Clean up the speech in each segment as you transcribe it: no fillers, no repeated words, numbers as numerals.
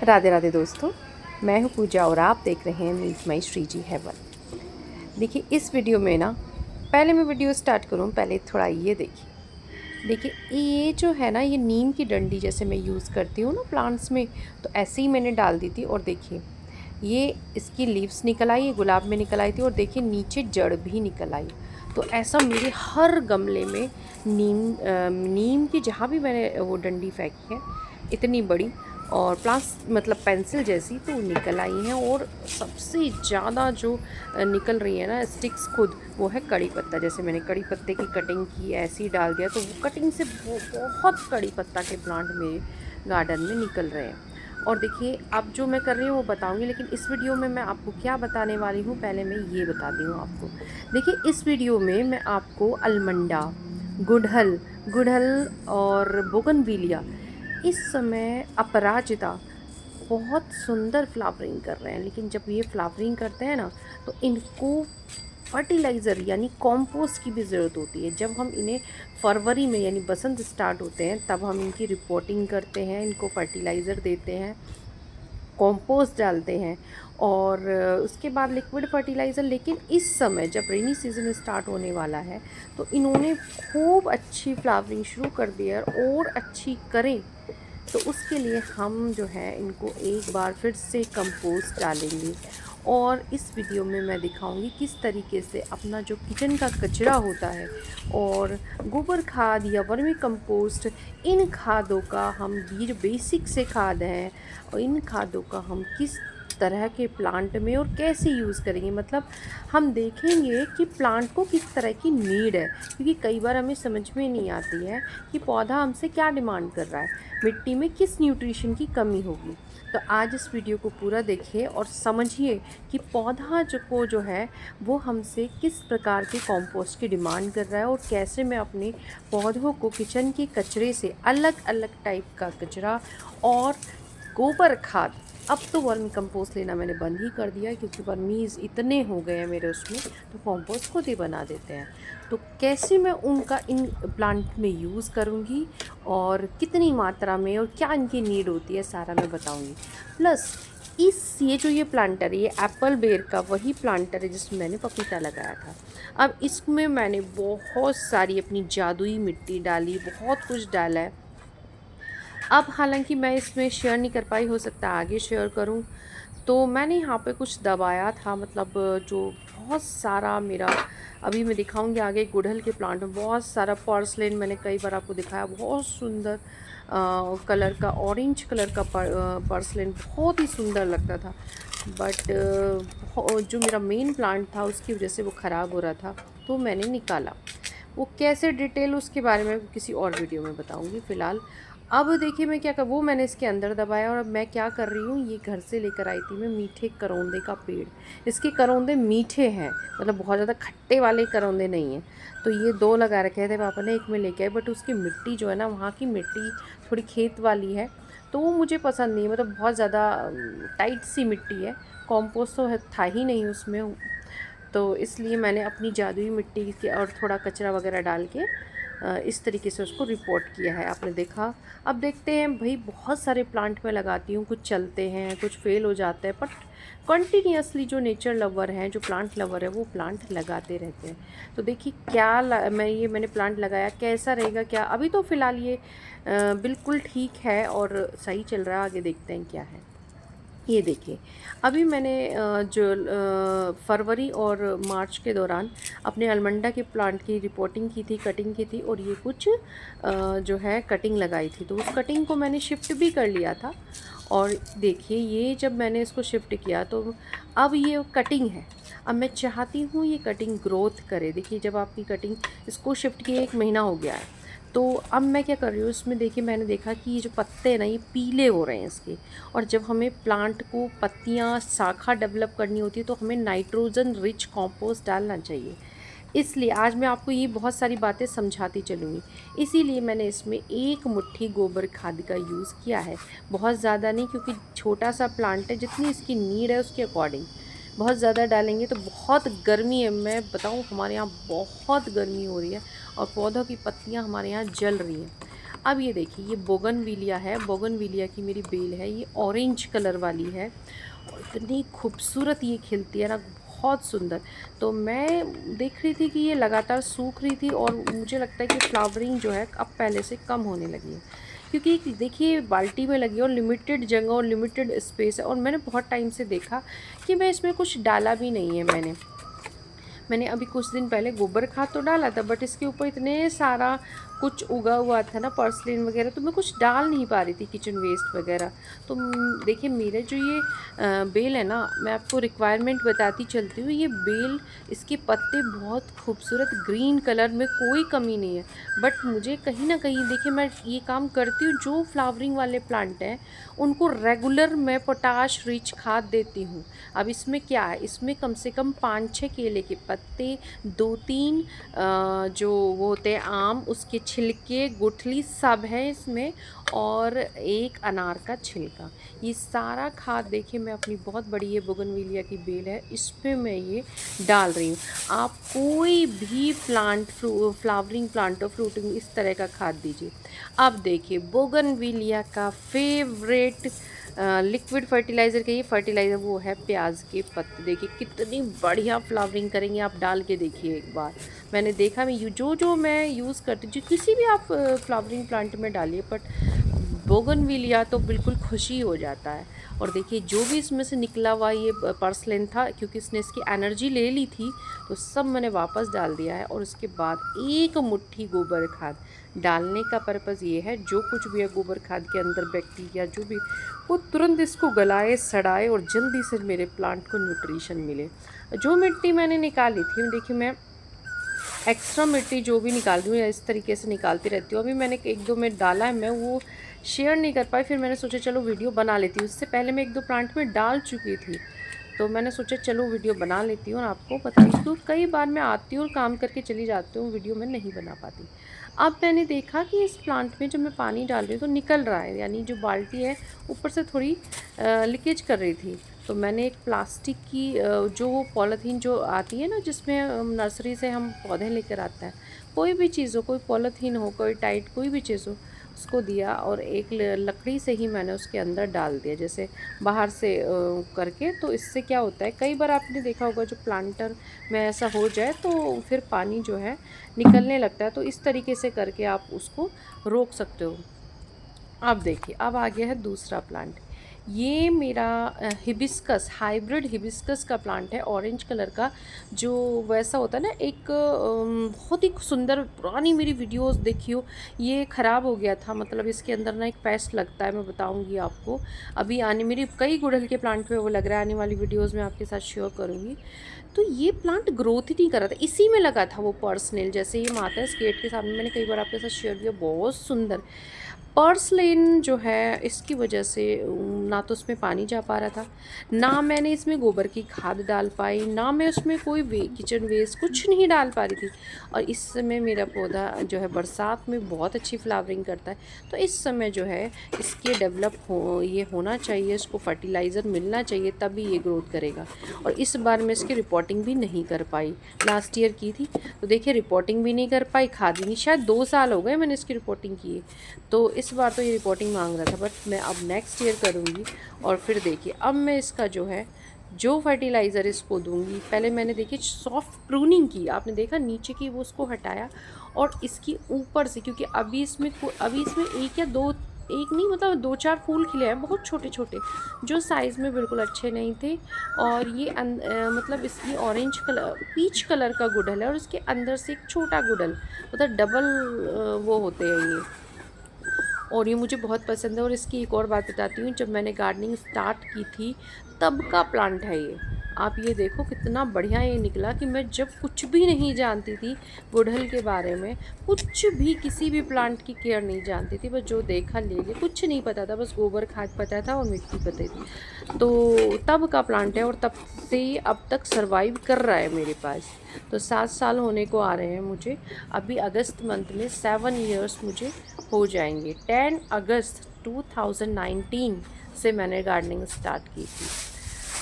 राधे राधे दोस्तों, मैं हूँ पूजा और आप देख रहे हैं meet my Shri ji heaven. देखिए इस वीडियो में ना, पहले मैं वीडियो स्टार्ट करूँ पहले थोड़ा ये देखिए ये जो है ना, ये नीम की डंडी जैसे मैं यूज़ करती हूँ ना प्लांट्स में, तो ऐसे ही मैंने डाल दी थी। और देखिए ये इसकी लीव्स निकल आई, ये गुलाब में निकल आई थी, और देखिए नीचे जड़ भी निकल आई। तो ऐसा मेरे हर गमले में नीम की जहाँ भी मैंने वो डंडी फेंकी है इतनी बड़ी और प्लास मतलब पेंसिल जैसी, तो निकल आई हैं। और सबसे ज़्यादा जो निकल रही है ना स्टिक्स खुद, वो है कड़ी पत्ता। जैसे मैंने कड़ी पत्ते की कटिंग की, ऐसे ही डाल दिया, तो वो कटिंग से बहुत कड़ी पत्ता के प्लांट मेरे गार्डन में निकल रहे हैं। और देखिए अब जो मैं कर रही हूँ वो बताऊँगी, लेकिन इस वीडियो में मैं आपको क्या बताने वाली हूँ पहले मैं ये बताती हूँ आपको। देखिए इस वीडियो में मैं आपको अलमंडा, गुड़हल गुड़हल और बोगनविलिया, इस समय अपराजिता बहुत सुंदर फ्लावरिंग कर रहे हैं। लेकिन जब ये फ्लावरिंग करते हैं ना, तो इनको फर्टिलाइज़र यानी कॉम्पोस्ट की भी ज़रूरत होती है। जब हम इन्हें फरवरी में यानी बसंत स्टार्ट होते हैं तब हम इनकी रिपोर्टिंग करते हैं, इनको फर्टिलाइज़र देते हैं, कॉम्पोस्ट डालते हैं और उसके बाद लिक्विड फर्टिलाइज़र। लेकिन इस समय जब रेनी सीज़न स्टार्ट होने वाला है, तो इन्होंने खूब अच्छी फ्लावरिंग शुरू कर दी है। और अच्छी करें तो उसके लिए हम जो है इनको एक बार फिर से कंपोस्ट डालेंगे। और इस वीडियो में मैं दिखाऊंगी किस तरीके से अपना जो किचन का कचरा होता है और गोबर खाद या वर्मी कंपोस्ट, इन खादों का हम ये जो बेसिक से खाद हैं, और इन खादों का हम किस तरह के प्लांट में और कैसे यूज़ करेंगे। मतलब हम देखेंगे कि प्लांट को किस तरह की नीड है, क्योंकि कई बार हमें समझ में नहीं आती है कि पौधा हमसे क्या डिमांड कर रहा है, मिट्टी में किस न्यूट्रिशन की कमी होगी। तो आज इस वीडियो को पूरा देखिए और समझिए कि पौधा जो है वो हमसे किस प्रकार के कंपोस्ट की डिमांड कर रहा है, और कैसे मैं अपने पौधों को किचन के कचरे से, अलग अलग टाइप का कचरा और गोबर खाद, अब तो वर्मी कंपोस्ट लेना मैंने बंद ही कर दिया है, क्योंकि वर्मीज़ इतने हो गए हैं मेरे उसमें, तो कंपोस्ट खुद ही बना देते हैं। तो कैसे मैं उनका इन प्लांट में यूज़ करूँगी और कितनी मात्रा में और क्या इनकी नीड होती है, सारा मैं बताऊँगी। प्लस ये जो ये प्लांटर, ये एप्पल बेर का वही प्लांटर है जिसमें मैंने पपीता लगाया था। अब इसमें मैंने बहुत सारी अपनी जादुई मिट्टी डाली, बहुत कुछ डाला है। अब हालांकि मैं इसमें शेयर नहीं कर पाई, हो सकता है आगे शेयर करूं। तो मैंने यहाँ पे कुछ दबाया था, मतलब जो बहुत सारा मेरा, अभी मैं दिखाऊंगी आगे, गुड़हल के प्लांट में बहुत सारा पर्सलेन मैंने कई बार आपको दिखाया, बहुत सुंदर कलर का, ऑरेंज कलर का पर्सलेन बहुत ही सुंदर लगता था। बट जो मेरा मेन प्लांट था उसकी वजह से वो ख़राब हो रहा था, तो मैंने निकाला। वो कैसे डिटेल उसके बारे में किसी और वीडियो में बताऊंगी। फ़िलहाल अब देखिए मैं क्या कर, वो मैंने इसके अंदर दबाया, और अब मैं क्या कर रही हूँ, ये घर से लेकर आई थी मैं मीठे करौंदे का पेड़। इसके करौंदे मीठे हैं, मतलब बहुत ज़्यादा खट्टे वाले करौंदे नहीं हैं। तो ये दो लगा रखे थे पापा ने, एक में लेके आए, बट उसकी मिट्टी जो है ना, वहाँ की मिट्टी थोड़ी खेत वाली है, तो वो मुझे पसंद नहीं है। मतलब बहुत ज़्यादा टाइट सी मिट्टी है, कॉम्पोस्ट तो था ही नहीं उसमें। तो इसलिए मैंने अपनी जादुई मिट्टी के और थोड़ा कचरा वगैरह डाल के इस तरीके से उसको रिपोर्ट किया है, आपने देखा। अब देखते हैं भाई, बहुत सारे प्लांट मैं लगाती हूँ, कुछ चलते हैं कुछ फेल हो जाते हैं, बट कंटिन्यूसली जो नेचर लवर हैं, जो प्लांट लवर है, वो प्लांट लगाते रहते हैं। तो देखिए मैंने प्लांट लगाया, कैसा रहेगा क्या। अभी तो फ़िलहाल ये बिल्कुल ठीक है और सही चल रहा है, आगे देखते हैं क्या है। ये देखिए अभी मैंने फरवरी और मार्च के दौरान अपने अलमंडा के प्लांट की रिपोर्टिंग की थी, कटिंग की थी, और ये कुछ जो है कटिंग लगाई थी, तो उस कटिंग को मैंने शिफ्ट भी कर लिया था। और देखिए ये जब मैंने इसको शिफ्ट किया, तो अब ये कटिंग है, अब मैं चाहती हूँ ये कटिंग ग्रोथ करे। देखिए जब आपकी कटिंग, इसको शिफ्ट किए 1 महीना हो गया है, तो अब मैं क्या कर रही हूँ इसमें, देखिए मैंने देखा कि ये जो पत्ते हैं ना, ये पीले हो रहे हैं इसके। और जब हमें प्लांट को पत्तियाँ, शाखा डेवलप करनी होती है, तो हमें नाइट्रोजन रिच कंपोस्ट डालना चाहिए। इसलिए आज मैं आपको ये बहुत सारी बातें समझाती चलूँगी। इसीलिए मैंने इसमें 1 मुट्ठी गोबर खाद का यूज़ किया है, बहुत ज़्यादा नहीं, क्योंकि छोटा सा प्लांट है, जितनी इसकी नीड है उसके अकॉर्डिंग। बहुत ज़्यादा डालेंगे तो बहुत गर्मी है, मैं बताऊँ हमारे यहाँ बहुत गर्मी हो रही है, और पौधों की पत्तियाँ हमारे यहाँ जल रही हैं। अब ये देखिए, ये बोगनविलिया है, बोगनविलिया की मेरी बेल है, ये ऑरेंज कलर वाली है और इतनी खूबसूरत ये खिलती है ना, बहुत सुंदर। तो मैं देख रही थी कि ये लगातार सूख रही थी और मुझे लगता है कि फ्लावरिंग जो है अब पहले से कम होने लगी है, क्योंकि देखिए बाल्टी में लगी है और लिमिटेड जगह और लिमिटेड स्पेस है, और मैंने बहुत टाइम से देखा कि मैं इसमें कुछ डाला भी नहीं है। मैंने अभी कुछ दिन पहले गोबर खाद तो डाला था, बट इसके ऊपर इतने सारा कुछ उगा हुआ था ना, पर्सलिन वगैरह, तो मैं कुछ डाल नहीं पा रही थी, किचन वेस्ट वगैरह। तो देखिए मेरे जो ये बेल है ना, मैं आपको रिक्वायरमेंट बताती चलती हूँ। ये बेल, इसके पत्ते बहुत खूबसूरत ग्रीन कलर में, कोई कमी नहीं है। बट मुझे कहीं ना कहीं, देखिए मैं ये काम करती हूँ, जो फ्लावरिंग वाले प्लांट हैं उनको रेगुलर मैं पोटाश रिच खाद देती हूँ। अब इसमें क्या है, इसमें कम से कम 5-6 केले के पत्ते, 2-3 जो वो होते हैं आम, उसके छिलके, गुठली सब है इसमें, और एक अनार का छिलका। ये सारा खाद देखिए मैं अपनी बहुत बड़ी ये बोगनविलिया की बेल है, इस पे मैं ये डाल रही हूँ। आप कोई भी प्लांट, फ्लावरिंग प्लांट और फ्रूटिंग, इस तरह का खाद दीजिए। अब देखिए बोगनविलिया का फेवरेट लिक्विड फर्टिलाइज़र, का ये फर्टिलाइज़र वो है प्याज के पत्ते। देखिए कितनी बढ़िया फ्लावरिंग करेंगे, आप डाल के देखिए एक बार। मैंने देखा, मैं जो मैं यूज़ करती हूँ, किसी भी आप फ्लावरिंग प्लांट में डालिए, बट बोगनविलिया तो बिल्कुल खुशी हो जाता है। और देखिए जो भी इसमें से निकला हुआ ये पर्सलेन था, क्योंकि इसने इसकी एनर्जी ले ली थी, तो सब मैंने वापस डाल दिया है। और उसके बाद एक मुट्ठी गोबर खाद डालने का पर्पज़ ये है, जो कुछ भी है गोबर खाद के अंदर बैक्टीरिया जो भी, वो तुरंत इसको गलाए, सड़ाए और जल्दी से मेरे प्लांट को न्यूट्रिशन मिले। जो मिट्टी मैंने निकाली थी, देखिए मैं एक्स्ट्रा मिट्टी जो भी निकाल रही हूँ या इस तरीके से निकालती रहती हूँ। अभी मैंने 1-2 में डाला है, मैं वो शेयर नहीं कर पाई, फिर मैंने सोचा चलो वीडियो बना लेती हूँ। उससे पहले मैं 1-2 प्लांट में डाल चुकी थी, तो मैंने सोचा चलो वीडियो बना लेती हूँ और आपको बताती हूँ। कई बार मैं आती हूँ और काम करके चली जाती हूँ, वीडियो में नहीं बना पाती। अब मैंने देखा कि इस प्लांट में जब मैं पानी डाल रही हूँ तो निकल रहा है, यानी जो बाल्टी है ऊपर से थोड़ी लीकेज कर रही थी। तो मैंने एक प्लास्टिक की जो पॉलीथीन जो आती है ना, जिसमें नर्सरी से हम पौधे लेकर आते हैं, कोई भी चीज़ हो, कोई पॉलीथीन हो, कोई टाइट कोई भी चीज़ हो, उसको दिया और एक लकड़ी से ही मैंने उसके अंदर डाल दिया, जैसे बाहर से करके। तो इससे क्या होता है, कई बार आपने देखा होगा जो प्लांटर में ऐसा हो जाए तो फिर पानी जो है निकलने लगता है, तो इस तरीके से करके आप उसको रोक सकते हो। अब देखिए, अब आ गया है दूसरा प्लांट। ये मेरा हिबिस्कस, हाइब्रिड हिबिस्कस का प्लांट है, ऑरेंज कलर का, जो वैसा होता है ना, एक बहुत ही सुंदर, पुरानी मेरी वीडियोस देखियो, ये ख़राब हो गया था। मतलब इसके अंदर ना एक पेस्ट लगता है, मैं बताऊंगी आपको। अभी आने, मेरी कई गुड़हल के प्लांट में वो लग रहा है, आने वाली वीडियोज़ में आपके साथ शेयर करूँगी। तो ये प्लांट ग्रोथ ही नहीं कर रहा था, इसी में लगा था वो पर्सनल, जैसे ये माता है इस गेट के सामने, मैंने कई बार आपके साथ शेयर किया, बहुत सुंदर। पर्सलेन जो है, इसकी वजह से ना तो उसमें पानी जा पा रहा था, ना मैंने इसमें गोबर की खाद डाल पाई, ना मैं उसमें कोई किचन वेस्ट कुछ नहीं डाल पा रही थी। और इस समय मेरा पौधा जो है बरसात में बहुत अच्छी फ्लावरिंग करता है, तो इस समय जो है इसके डेवलप ये होना चाहिए, इसको फर्टिलाइज़र मिलना चाहिए, तभी ये ग्रोथ करेगा। और इस बार मैं इसकी रिपोर्टिंग भी नहीं कर पाई, लास्ट ईयर की थी, तो देखिए रिपोर्टिंग भी नहीं कर पाई, खाद भी नहीं, शायद 2 साल हो गए मैंने इसकी रिपोर्टिंग की है। तो इस बार तो ये रिपोर्टिंग मांग रहा था, बट मैं अब नेक्स्ट ईयर करूँगी। और फिर देखिए अब मैं इसका जो है, जो फर्टिलाइज़र इसको दूंगी, पहले मैंने देखिए सॉफ्ट प्रूनिंग की, आपने देखा नीचे की वो उसको हटाया, और इसकी ऊपर से, क्योंकि अभी इसमें एक या दो, एक नहीं मतलब 2-4 फूल खिले हैं, बहुत छोटे छोटे, जो साइज़ में बिल्कुल अच्छे नहीं थे। और ये मतलब इसकी ऑरेंज कलर, पीच कलर का गुड़हल है, और इसके अंदर से एक छोटा गुड़हल, मतलब डबल वो होते हैं ये, और ये मुझे बहुत पसंद है। और इसकी एक और बात बताती हूँ, जब मैंने गार्डनिंग स्टार्ट की थी तब का प्लांट है ये। आप ये देखो कितना बढ़िया ये निकला, कि मैं जब कुछ भी नहीं जानती थी गुड़हल के बारे में, कुछ भी, किसी भी प्लांट की केयर नहीं जानती थी, बस जो देखा ले लिया, कुछ नहीं पता था, बस गोबर खाद पता था और मिट्टी पता थी। तो तब का प्लांट है, और तब से अब तक सरवाइव कर रहा है मेरे पास। तो 7 साल होने को आ रहे हैं मुझे, अभी अगस्त मंथ में 7 ईयर्स मुझे हो जाएंगे। 10 अगस्त 2019 से मैंने गार्डनिंग स्टार्ट की थी।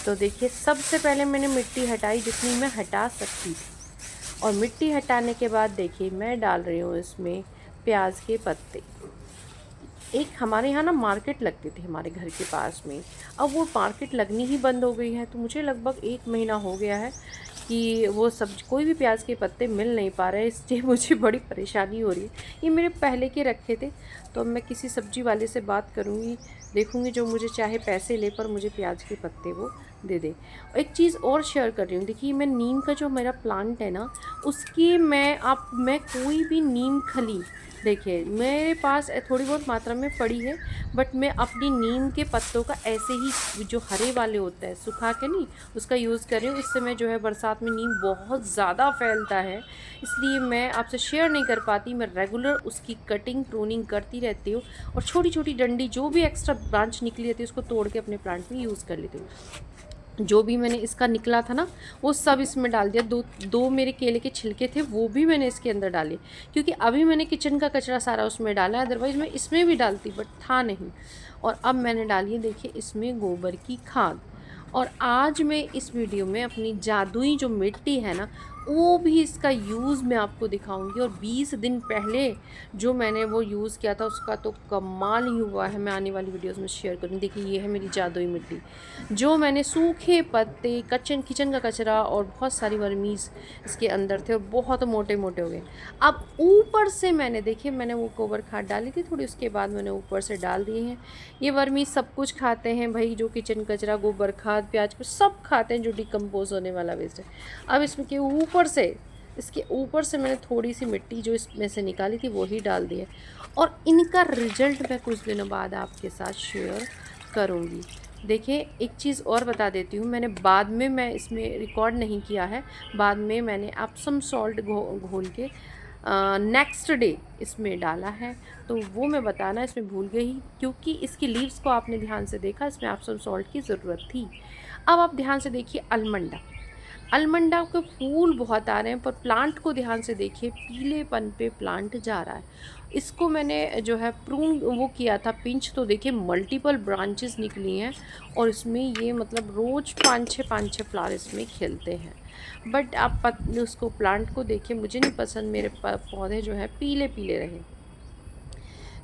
तो देखिए सबसे पहले मैंने मिट्टी हटाई जितनी मैं हटा सकती थी, और मिट्टी हटाने के बाद देखिए मैं डाल रही हूँ इसमें प्याज के पत्ते। एक हमारे यहाँ ना मार्केट लगती थी हमारे घर के पास में, अब वो मार्केट लगनी ही बंद हो गई है। तो मुझे लगभग 1 महीना हो गया है कि वो सब्ज़ी कोई भी प्याज के पत्ते मिल नहीं पा रहे हैं, इसलिए मुझे बड़ी परेशानी हो रही है। ये मेरे पहले के रखे थे, तो अब मैं किसी सब्ज़ी वाले से बात करूँगी, देखूँगी जो मुझे चाहे पैसे ले पर मुझे प्याज के पत्ते वो दे दे। एक चीज़ और शेयर कर रही हूँ, देखिए मैं नीम का जो मेरा प्लांट है ना, उसकी मैं कोई भी नीम खली, देखिए मेरे पास थोड़ी बहुत मात्रा में पड़ी है, बट मैं अपनी नीम के पत्तों का ऐसे ही जो हरे वाले होता है सुखा के नहीं, उसका यूज़ कर रही हूँ। इस समय जो है बरसात में नीम बहुत ज़्यादा फैलता है, इसलिए मैं आपसे शेयर नहीं कर पाती। मैं रेगुलर उसकी कटिंग प्रूनिंग करती रहती हूँ, और छोटी छोटी डंडी जो भी एक्स्ट्रा ब्रांच निकली रहती है उसको तोड़ के अपने प्लांट में यूज़ कर लेती हूँ। जो भी मैंने इसका निकला था ना, वो सब इसमें डाल दिया। दो मेरे केले के छिलके थे, वो भी मैंने इसके अंदर डाले, क्योंकि अभी मैंने किचन का कचरा सारा उसमें डाला है, अदरवाइज़ मैं इसमें भी डालती बट था नहीं। और अब मैंने डाली है, देखिए इसमें गोबर की खाद। और आज मैं इस वीडियो में अपनी जादुई जो मिट्टी है ना, वो भी इसका यूज़ मैं आपको दिखाऊंगी। और 20 दिन पहले जो मैंने वो यूज़ किया था उसका तो कमाल ही हुआ है, मैं आने वाली वीडियोस में शेयर करूँगी। देखिए ये है मेरी जादुई मिट्टी, जो मैंने सूखे पत्ते, किचन का कचरा और बहुत सारी वर्मीज़ इसके अंदर थे और बहुत मोटे मोटे हो गए। अब ऊपर से मैंने वो गोबर खाद डाली थी थोड़ी, उसके बाद मैंने ऊपर से डाल दिए हैं। ये वर्मीज़ सब कुछ खाते हैं भाई, जो किचन कचरा, गोबर खाद, प्याज को सब खाते हैं जो डिकम्पोज होने वाला वेस्ट है। अब इसमें के इसके ऊपर से मैंने थोड़ी सी मिट्टी जो इसमें से निकाली थी वो ही डाल दी है, और इनका रिजल्ट मैं कुछ दिनों बाद आपके साथ शेयर करूँगी। देखिए एक चीज़ और बता देती हूँ, मैं इसमें रिकॉर्ड नहीं किया है, बाद में मैंने एप्सम सॉल्ट घोल के नेक्स्ट डे इसमें डाला है, तो वो मैं बताना इसमें भूल गई, क्योंकि इसकी लीव्स को आपने ध्यान से देखा, इसमें एप्सम सॉल्ट की ज़रूरत थी। अब आप ध्यान से देखिए, अलमंडा के फूल बहुत आ रहे हैं, पर प्लांट को ध्यान से देखिए, पीलेपन पे प्लांट जा रहा है। इसको मैंने जो है प्रून वो किया था पिंच, तो देखिए मल्टीपल ब्रांचेस निकली हैं, और इसमें ये मतलब रोज़ 5-6 फ्लावर इसमें खिलते हैं। बट आप उसको प्लांट को देखिए, मुझे नहीं पसंद मेरे पौधे जो है पीले पीले रहे।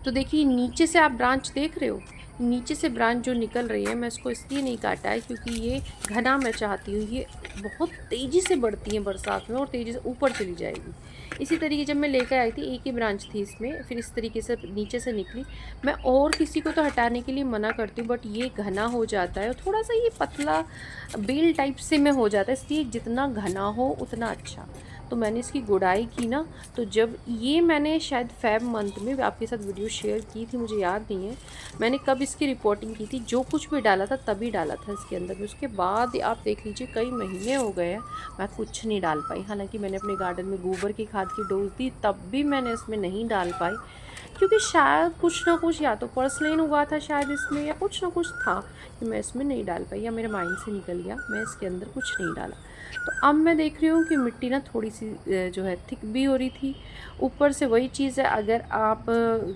तो देखिए नीचे से आप ब्रांच देख रहे हो, नीचे से ब्रांच जो निकल रही है, मैं इसको इसलिए नहीं काटा है क्योंकि ये घना मैं चाहती हूँ, ये बहुत तेज़ी से बढ़ती है बरसात में और तेज़ी से ऊपर चली जाएगी। इसी तरीके जब मैं लेकर आई थी, एक ही ब्रांच थी इसमें, फिर इस तरीके से नीचे से निकली। मैं और किसी को तो हटाने के लिए मना करती हूँ, बट ये घना हो जाता है और थोड़ा सा ये पतला बेल टाइप से में हो जाता है, इसलिए जितना घना हो उतना अच्छा। तो मैंने इसकी गुड़ाई की ना, तो जब ये मैंने शायद फेब मंथ में आपके साथ वीडियो शेयर की थी, मुझे याद नहीं है मैंने कब इसकी रिपोर्टिंग की थी। जो कुछ भी डाला था तभी डाला था इसके अंदर में, उसके बाद आप देख लीजिए कई महीने हो गए हैं मैं कुछ नहीं डाल पाई। हालांकि मैंने अपने गार्डन में गोबर की खाद की डोज दी, तब भी मैंने इसमें नहीं डाल पाई, क्योंकि शायद कुछ ना कुछ, या तो पर्सलेन हुआ था शायद इसमें, या कुछ ना कुछ था कि मैं इसमें नहीं डाल पाई, या मेरे माइंड से निकल गया, मैं इसके अंदर कुछ नहीं डाला। तो अब मैं देख रही हूँ कि मिट्टी ना थोड़ी सी जो है थिक भी हो रही थी। ऊपर से वही चीज़ है, अगर आप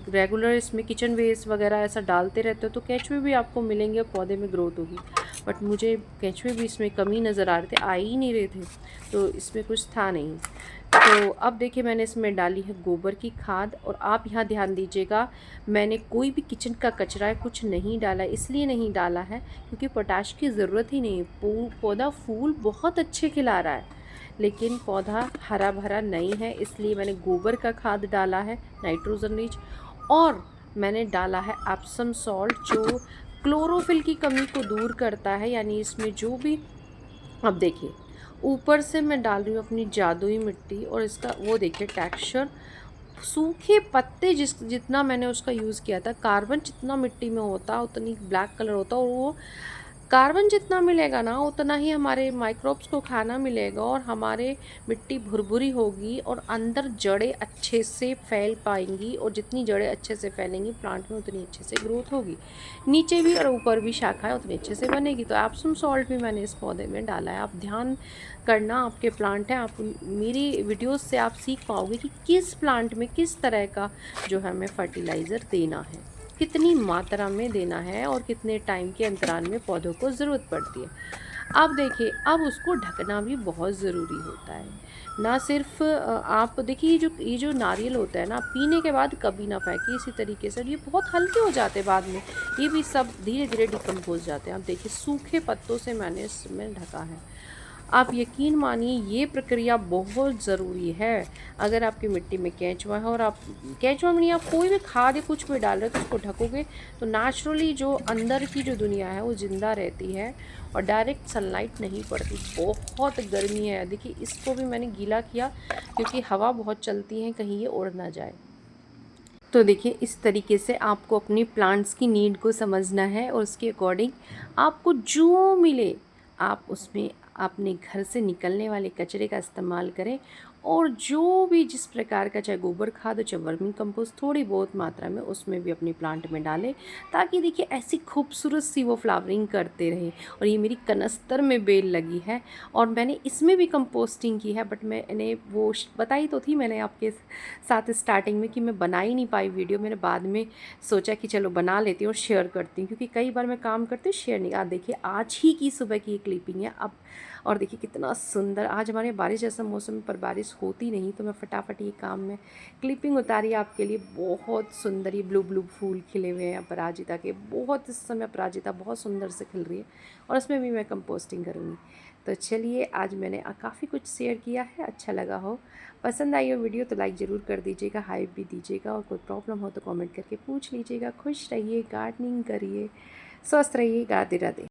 रेगुलर इसमें किचन वेस्ट वगैरह ऐसा डालते रहते हो तो केंचुए भी आपको मिलेंगे, पौधे में ग्रोथ होगी। बट मुझे केंचुए भी इसमें कमी नज़र आ रहे थे, आ ही नहीं रहे थे, तो इसमें कुछ था नहीं। तो अब देखिए मैंने इसमें डाली है गोबर की खाद, और आप यहाँ ध्यान दीजिएगा, मैंने कोई भी किचन का कचरा है कुछ नहीं डाला। इसलिए नहीं डाला है क्योंकि पोटाश की ज़रूरत ही नहीं है। पौधा फूल बहुत अच्छे खिला रहा है, लेकिन पौधा हरा भरा नहीं है, इसलिए मैंने गोबर का खाद डाला है, नाइट्रोजन रिच, और मैंने डाला है एप्सम सॉल्ट, जो क्लोरोफिल की कमी को दूर करता है। यानी इसमें जो भी, अब देखिए ऊपर से मैं डाल रही हूँ अपनी जादुई मिट्टी, और इसका वो देखिए टेक्सचर, सूखे पत्ते जितना मैंने उसका यूज़ किया था, कार्बन जितना मिट्टी में होता उतनी ब्लैक कलर होता, और वो कार्बन जितना मिलेगा ना उतना ही हमारे माइक्रोब्स को खाना मिलेगा, और हमारे मिट्टी भुरभुरी होगी और अंदर जड़ें अच्छे से फैल पाएंगी, और जितनी जड़ें अच्छे से फैलेंगी प्लांट में उतनी अच्छे से ग्रोथ होगी, नीचे भी और ऊपर भी शाखाएं उतनी अच्छे से बनेगी। तो एप्सम सॉल्ट भी मैंने इस पौधे में डाला है। आप ध्यान करना, आपके प्लांट हैं, आप मेरी वीडियोस से आप सीख पाओगे कि किस प्लांट में किस तरह का जो है हमें फर्टिलाइज़र देना है, कितनी मात्रा में देना है, और कितने टाइम के अंतराल में पौधों को ज़रूरत पड़ती है। अब देखिए, अब उसको ढकना भी बहुत ज़रूरी होता है। ना सिर्फ़ आप देखिए ये जो नारियल होता है ना, पीने के बाद कभी ना फेंकिए इसी तरीके से, और ये बहुत हल्के हो जाते हैं बाद में। ये भी सब धीरे-धीरे डिकम्पोज़ जाते हैं। अब देखिए सूखे पत्तों से मैंने इसमें ढका है। आप यकीन मानिए ये प्रक्रिया बहुत ज़रूरी है। अगर आपकी मिट्टी में केंचुआ है और आप केंचुआ में नहीं, आप कोई भी खाद या कुछ भी डाल रहे हो तो उसको ढकोगे, तो नेचुरली जो अंदर की जो दुनिया है वो ज़िंदा रहती है और डायरेक्ट सनलाइट नहीं पड़ती। बहुत गर्मी है, देखिए इसको भी मैंने गीला किया क्योंकि हवा बहुत चलती है, कहीं ये उड़ ना जाए। तो देखिए इस तरीके से आपको अपनी प्लांट्स की नीड को समझना है और उसके अकॉर्डिंग आपको जो मिले आप उसमें अपने घर से निकलने वाले कचरे का इस्तेमाल करें, और जो भी जिस प्रकार का, चाहे गोबर खाद हो चाहे वर्मी कंपोस्ट, थोड़ी बहुत मात्रा में उसमें भी अपने प्लांट में डालें, ताकि देखिए ऐसी खूबसूरत सी वो फ्लावरिंग करते रहे। और ये मेरी कनस्तर में बेल लगी है और मैंने इसमें भी कंपोस्टिंग की है, बट मैंने वो बताई तो थी मैंने आपके साथ स्टार्टिंग में कि मैं बना ही नहीं पाई वीडियो। मैंने बाद में सोचा कि चलो बना लेती हूँ और शेयर करती हूँ, क्योंकि कई बार मैं काम करती हूँ शेयर नहीं। देखिए आज ही की सुबह की ये क्लिपिंग है अब, और देखिए कितना सुंदर आज हमारे बारिश जैसा मौसम है पर बारिश होती नहीं, तो मैं फटाफट ये काम में क्लिपिंग उतारी आपके लिए। बहुत सुंदर ये ब्लू ब्लू फूल खिले हुए हैं अपराजिता के, बहुत इस समय अपराजिता बहुत सुंदर से खिल रही है और इसमें भी मैं कंपोस्टिंग करूँगी। तो चलिए आज मैंने काफ़ी कुछ शेयर किया है, अच्छा लगा हो, पसंद आई हो वीडियो तो लाइक ज़रूर कर दीजिएगा, हाइप भी दीजिएगा, और कोई प्रॉब्लम हो तो कमेंट करके पूछ लीजिएगा। खुश रहिए, गार्डनिंग करिए, स्वस्थ रहिए, राधे राधे।